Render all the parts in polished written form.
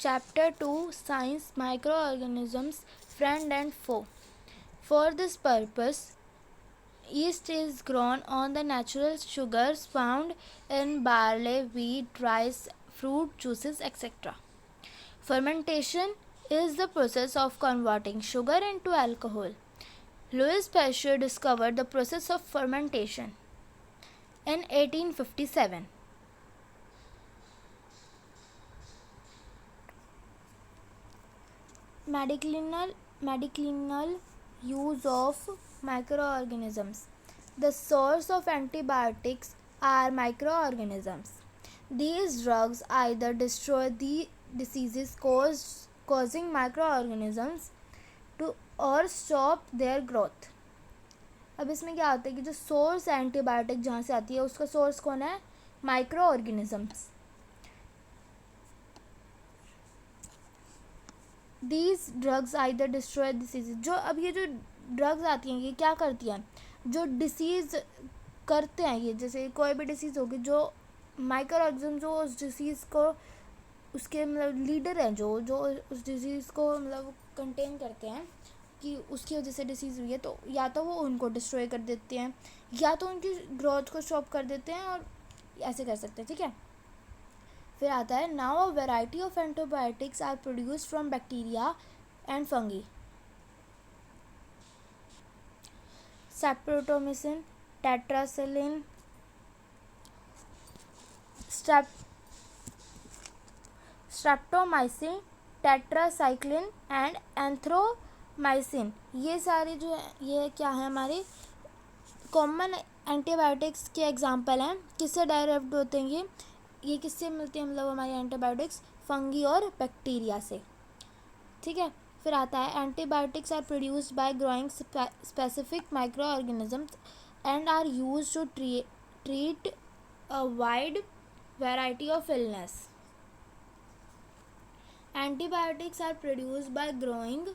Chapter 2 Science Microorganisms Friend and Foe. For this purpose, yeast is grown on the natural sugars found in barley, wheat, rice, fruit juices, etc. Fermentation is the process of converting sugar into alcohol. Louis Pasteur discovered the process of fermentation in 1857. Medicinal use of microorganisms. The source of antibiotics are microorganisms. These drugs either destroy the diseases causing microorganisms to or stop their growth. अब इसमें क्या होता है कि जो source antibiotic जहाँ से आती है उसका सोर्स कौन है? Microorganisms. These drugs either destroy diseases. जो अब ये जो ड्रग्स आती हैं ये क्या करती हैं? जो डिसीज़ करते हैं, ये जैसे कोई भी डिसीज़ होगी, जो माइक्रो ऑर्गेनिज्म जो उस डिसीज़ को उसके मतलब लीडर हैं, जो उस डिसीज़ को मतलब कंटेन करते हैं कि उसकी वजह से डिसीज़ हुई है, तो या तो वो उनको डिस्ट्रॉय कर देते हैं या तो उनकी ग्रोथ को स्टॉप कर देते हैं, और ऐसे कर सकते हैं. ठीक है. फिर आता है now a variety of antibiotics are produced from bacteria and fungi. सेप्रोटोमिसिन, tetracycline, streptomycin, tetracycline and erythromycin, ये सारे जो है ये क्या है हमारे कॉमन एंटीबायोटिक्स के एग्जांपल हैं. किससे डायरेक्ट होते हैं ये किससे मिलते हैं मतलब हमारे एंटीबायोटिक्स? फंगी और बैक्टीरिया से. ठीक है. फिर आता है antibiotics are produced by growing specific micro organisms and are used to treat a wide variety of illness. Antibiotics are produced by growing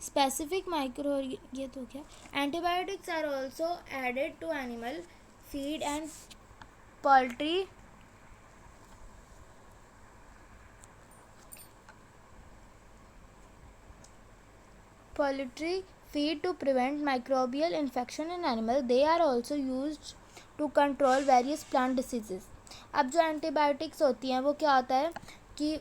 specific micro, ये तो क्या, antibiotics are also added to animal feed and poultry feed to prevent microbial infection in animal. They are also used to control various plant diseases. अब जो antibiotics होती हैं वो क्या होता है कि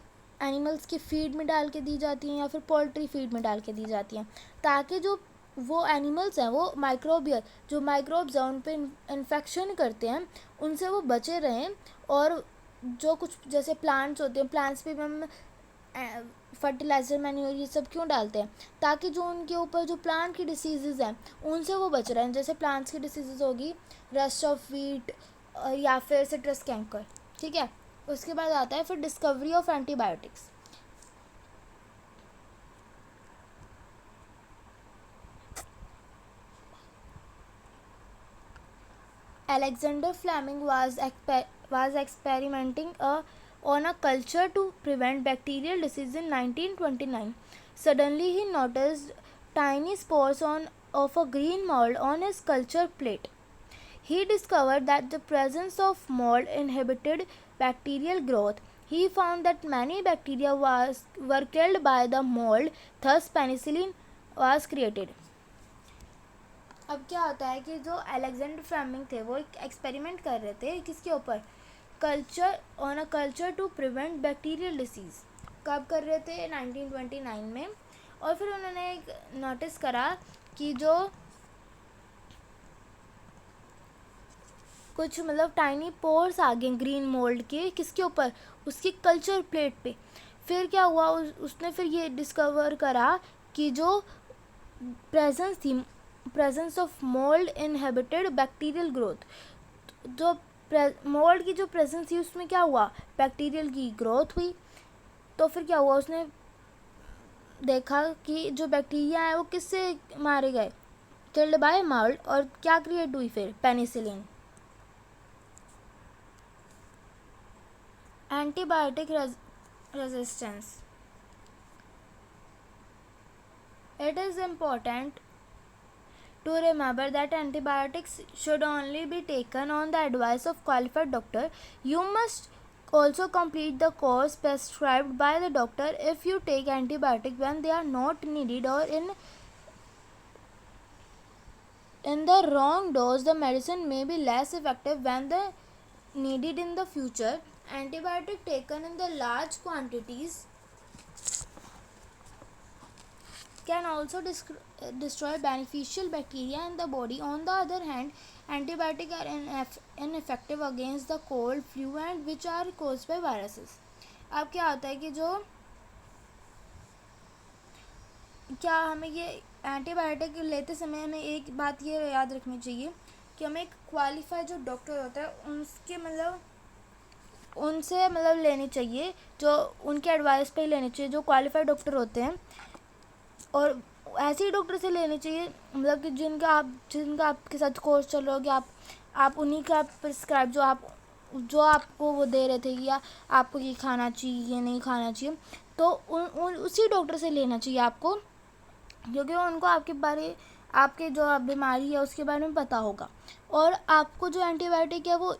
एनिमल्स की फीड में डाल के दी जाती हैं या फिर पोल्ट्री फीड में डाल के दी जाती हैं, ताकि जो वो एनिमल्स हैं वो माइक्रोबियल जो माइक्रोब्स हैं उन पे इन्फेक्शन करते हैं उनसे वो बचे रहें. और जो कुछ जैसे प्लांट्स होते हैं, प्लांट्स पे हम फर्टिलाइज़र मैन्योर ये सब क्यों डालते हैं? ताकि जो उनके ऊपर जो प्लांट की डिसीज़ेज़ हैं उनसे वो बच रहे हैं. जैसे प्लांट्स की डिसीज़ेज़ होगी रस्ट ऑफ वीट या फिर सिट्रस कैंकर. ठीक है. उसके बाद आता है फिर discovery of antibiotics. Alexander Fleming was experimenting on a culture to prevent bacterial disease in 1929. Suddenly he noticed tiny spores of a green mold on his culture plate. He discovered that the presence of mold inhibited bacterial growth. He found that many bacteria were killed by the mold, thus penicillin was created. अब क्या होता है कि जो Alexander Fleming थे वो एक experiment कर रहे थे किसके ऊपर? Culture to prevent bacterial disease. कब कर रहे थे? 1929 में. और फिर उन्होंने एक नोटिस करा कि जो कुछ मतलब टाइनी पोर्स आ गए ग्रीन मोल्ड के किसके ऊपर? उसकी कल्चर प्लेट पे. फिर क्या हुआ उसने फिर ये डिस्कवर करा कि जो presence of mould inhabited bacterial growth. जो मोल्ड की जो प्रेजेंस थी उसमें क्या हुआ? बैक्टीरियल की ग्रोथ हुई. तो फिर क्या हुआ? उसने देखा कि जो बैक्टीरिया है वो किससे मारे गए? Killed by mould. और क्या क्रिएट हुई फिर? Penicillin. Antibiotic resistance. It is important to remember that antibiotics should only be taken on the advice of qualified doctor. You must Also complete the course prescribed by the doctor. If you take antibiotic when they are not needed or in the wrong dose, the medicine may be less effective when the needed in the future. Antibiotic taken in the large quantities can also destroy beneficial bacteria in the body. On the other hand, antibiotics are ineffective against the cold, flu and which are caused by viruses. अब क्या होता है कि जो क्या हमें ये antibiotic लेते समय हमें एक बात ये याद रखनी चाहिए कि हमें एक क्वालिफाइड जो डॉक्टर होता है उनके उनसे लेनी चाहिए, जो उनके एडवाइस पे ही लेनी चाहिए, जो क्वालिफाइड डॉक्टर होते हैं। और ऐसे ही डॉक्टर से लेनी चाहिए कि जिनका आपके साथ कोर्स चल रहा हो, कि आप उन्हीं का प्रिस्क्राइब जो आपको वो दे रहे थे कि आपको ये खाना चाहिए, ये नहीं खाना चाहिए, तो उसी डॉक्टर से लेना चाहिए आपको, क्योंकि उनको आपके जो बीमारी है उसके बारे में पता होगा। और आपको जो एंटीबायोटिक है वो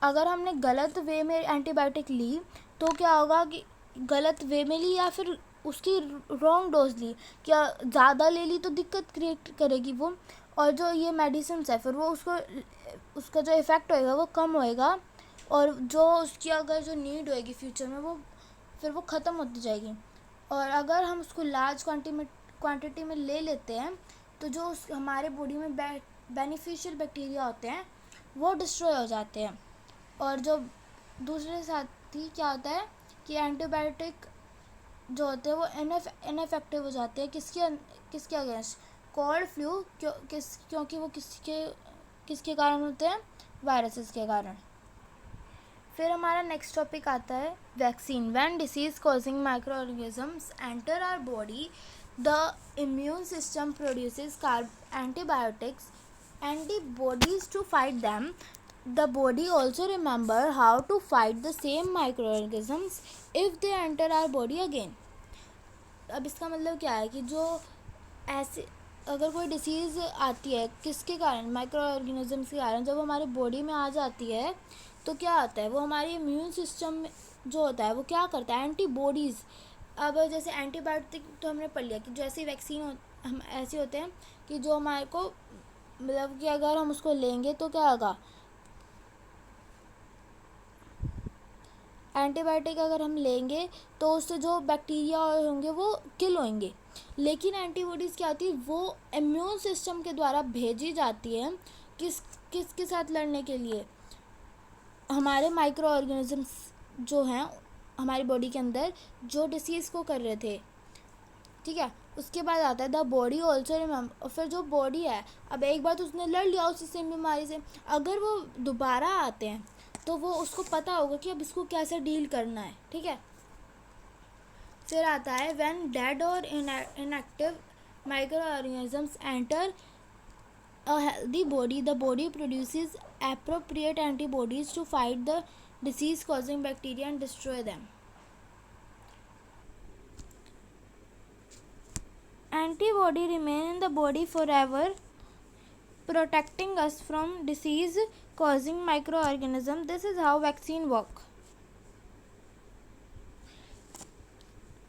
अगर हमने गलत वे में एंटीबायोटिक ली तो क्या होगा कि गलत वे में ली या फिर उसकी रॉन्ग डोज ली, क्या ज़्यादा ले ली तो दिक्कत क्रिएट करेगी वो, और जो ये मेडिसिन है फिर वो उसका जो इफ़ेक्ट होएगा वो कम होएगा, और जो उसकी अगर जो नीड होएगी फ्यूचर में वो ख़त्म होती जाएगी। और अगर हम उसको लार्ज क्वांटिटी में ले लेते हैं तो जो हमारे बॉडी में बेनिफिशियल बैक्टीरिया होते हैं वो डिस्ट्रॉय हो जाते हैं। और जो दूसरे साथ ही क्या होता है कि एंटीबायोटिक जो होते हैं वो इनफेक्टिव हो जाते हैं किसके अगेंस्ट, कोल्ड फ्लू, क्योंकि वो किसके कारण होते हैं, वायरसेस के कारण। फिर हमारा नेक्स्ट टॉपिक आता है vaccine. When disease causing micro organisms enter our body, the immune system produces antibodies to fight them. The body also remember how to fight the same microorganisms if they enter our body again. अब इसका मतलब क्या है कि जो ऐसे अगर कोई डिसीज़ आती है किसके कारण, माइक्रो ऑर्गेनिजम्स के कारण, जब हमारे बॉडी में आ जाती है तो क्या होता है, वो हमारे इम्यून सिस्टम जो होता है वो क्या करता है, एंटीबॉडीज़। अब जैसे एंटीबायोटिक तो हमने पढ़ लिया कि जैसे वैक्सीन हम ऐसे होते हैं कि जो हमारे को कि अगर हम उसको लेंगे तो क्या होगा, एंटीबायोटिक अगर हम लेंगे तो उससे जो बैक्टीरिया होंगे वो किल होंगे। लेकिन एंटीबॉडीज़ क्या होती है, वो इम्यून सिस्टम के द्वारा भेजी जाती है किसके साथ लड़ने के लिए, हमारे माइक्रो ऑर्गेनिजम्स जो हैं हमारी बॉडी के अंदर जो डिसीज़ को कर रहे थे। ठीक है, उसके बाद आता है द बॉडी ऑल्सो रिमेम्बर। और फिर जो बॉडी है, अब एक बार तो उसने लड़ लिया उस सेम बीमारी से, अगर वो दोबारा आते हैं तो वो उसको पता होगा कि अब इसको कैसे डील करना है। ठीक है, फिर आता है व्हेन डेड और inactive micro organisms enter a healthy body, the body produces appropriate antibodies to fight the disease causing bacteria and destroy them. Antibody remain in the body forever, protecting us from disease causing microorganisms. This is how vaccine work.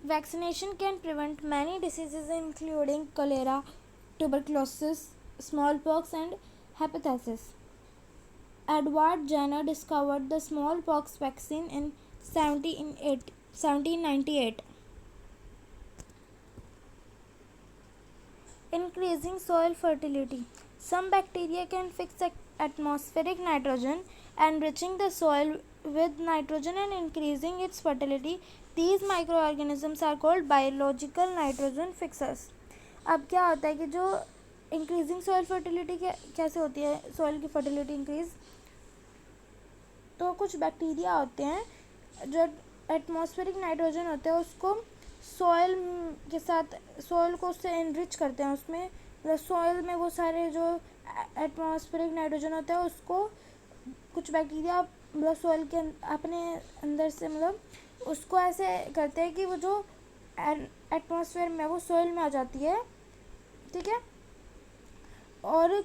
Vaccination can prevent many diseases including cholera, tuberculosis, smallpox and hepatitis. Edward Jenner discovered the smallpox vaccine in 1798. Increasing soil fertility. Some bacteria can fix atmospheric nitrogen, enriching the soil with nitrogen and increasing its fertility. These microorganisms are called biological nitrogen fixers. अब क्या होता है कि जो increasing soil fertility कैसे होती है, soil की फर्टिलिटी इंक्रीज, तो कुछ बैक्टीरिया होते हैं जो एटमॉस्फेरिक नाइट्रोजन होते हैं उसको सॉइल के साथ, सॉइल को उससे इनरिच करते हैं, उसमें सॉइल में वो सारे जो एटमॉस्फेरिक नाइट्रोजन होता है उसको कुछ बैक्टीरिया सॉइल के अपने अंदर से उसको ऐसे करते हैं कि वो जो एटमॉस्फेयर में वो सॉइल में आ जाती है। ठीक है, और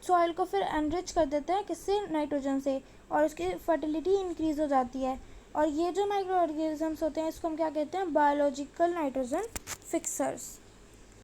सॉइल को फिर एनरिच कर देते हैं, किससे? नाइट्रोजन से, और उसकी फर्टिलिटी इंक्रीज़ हो जाती है। और ये जो माइक्रो ऑर्गेनिजम्स होते हैं इसको हम क्या कहते हैं? Biological nitrogen fixers.